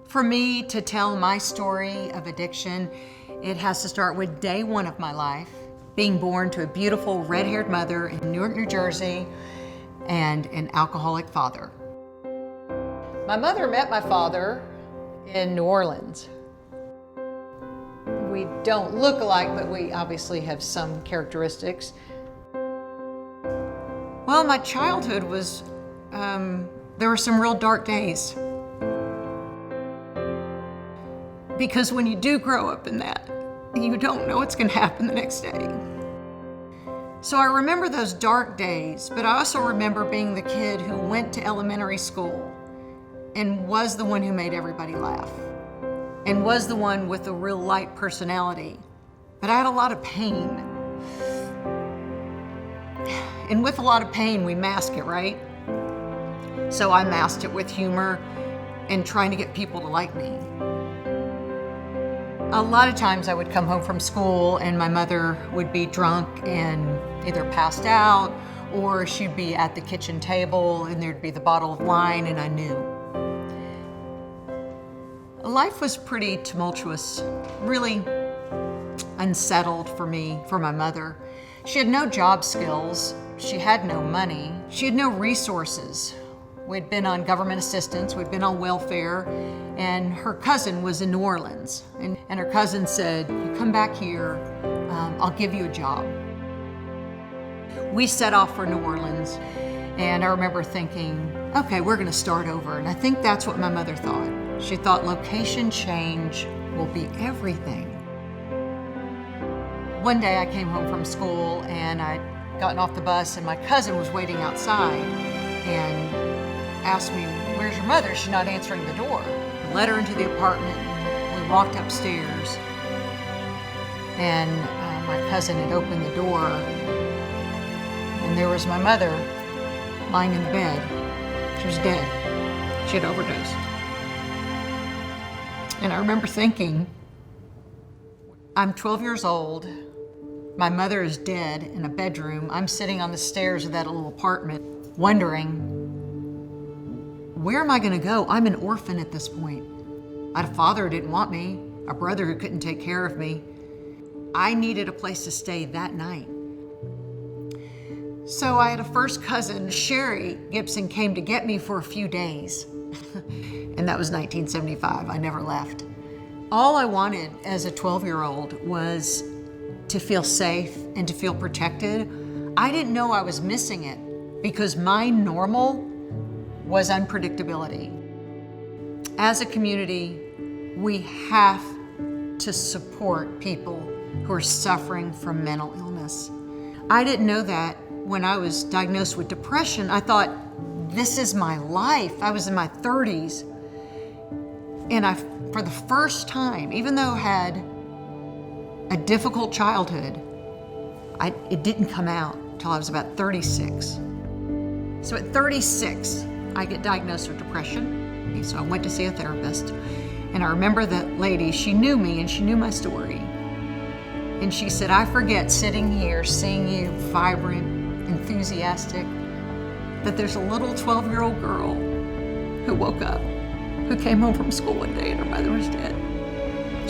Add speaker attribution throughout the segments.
Speaker 1: For me to tell my story of addiction, it has to start with day one of my life, being born to a beautiful red-haired mother in Newark, New Jersey, and an alcoholic father. My mother met my father in New Orleans. We don't look alike, but we obviously have some characteristics. Well, my childhood was, there were some real dark days. Because when you do grow up in that, you don't know what's going to happen the next day. So I remember those dark days, but I also remember being the kid who went to elementary school and was the one who made everybody laugh and was the one with a real light personality. But I had a lot of pain. And with a lot of pain, we mask it, right? So I masked it with humor and trying to get people to like me. A lot of times I would come home from school and my mother would be drunk and either passed out or she'd be at the kitchen table and there'd be the bottle of wine, and I knew. Life was pretty tumultuous, really unsettled for me, for my mother. She had no job skills, she had no money, she had no resources. We'd been on government assistance, we'd been on welfare, and her cousin was in New Orleans. And her cousin said, "You come back here, I'll give you a job." We set off for New Orleans, and I remember thinking, okay, we're gonna start over. And I think that's what my mother thought. She thought location change will be everything. One day I came home from school and I'd gotten off the bus and my cousin was waiting outside and asked me, "Where's your mother? She's not answering the door." I let her into the apartment. We walked upstairs, and my cousin had opened the door, and there was my mother lying in the bed. She was dead. She had overdosed. And I remember thinking, I'm 12 years old. My mother is dead in a bedroom. I'm sitting on the stairs of that little apartment, wondering, where am I gonna go? I'm an orphan at this point. I had a father who didn't want me, a brother who couldn't take care of me. I needed a place to stay that night. So I had a first cousin, Sherry Gibson, came to get me for a few days. And that was 1975, I never left. All I wanted as a 12-year-old was to feel safe and to feel protected. I didn't know I was missing it because my normal was unpredictability. As a community, we have to support people who are suffering from mental illness. I didn't know that when I was diagnosed with depression. I thought, this is my life. I was in my 30s. And for the first time, even though I had a difficult childhood, it didn't come out until I was about 36. So at 36, I get diagnosed with depression. So I went to see a therapist. And I remember that lady, she knew me and she knew my story. And she said, I forget sitting here seeing you vibrant, enthusiastic, that there's a little 12-year-old girl who woke up, who came home from school one day and her mother was dead.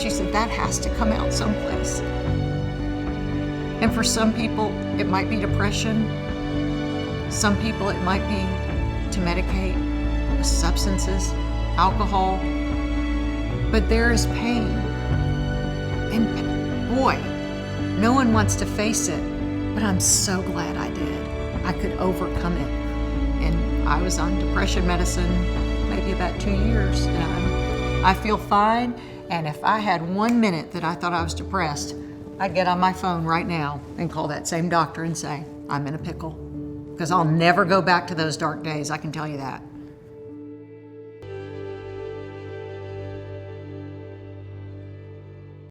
Speaker 1: She said, that has to come out someplace. And for some people, it might be depression. Some people, it might be to medicate with substances, alcohol. But there is pain. And boy, no one wants to face it, but I'm so glad I did. I could overcome it. And I was on depression medicine maybe about 2 years, and I feel fine. And if I had 1 minute that I thought I was depressed, I'd get on my phone right now and call that same doctor and say, I'm in a pickle. Because I'll never go back to those dark days, I can tell you that.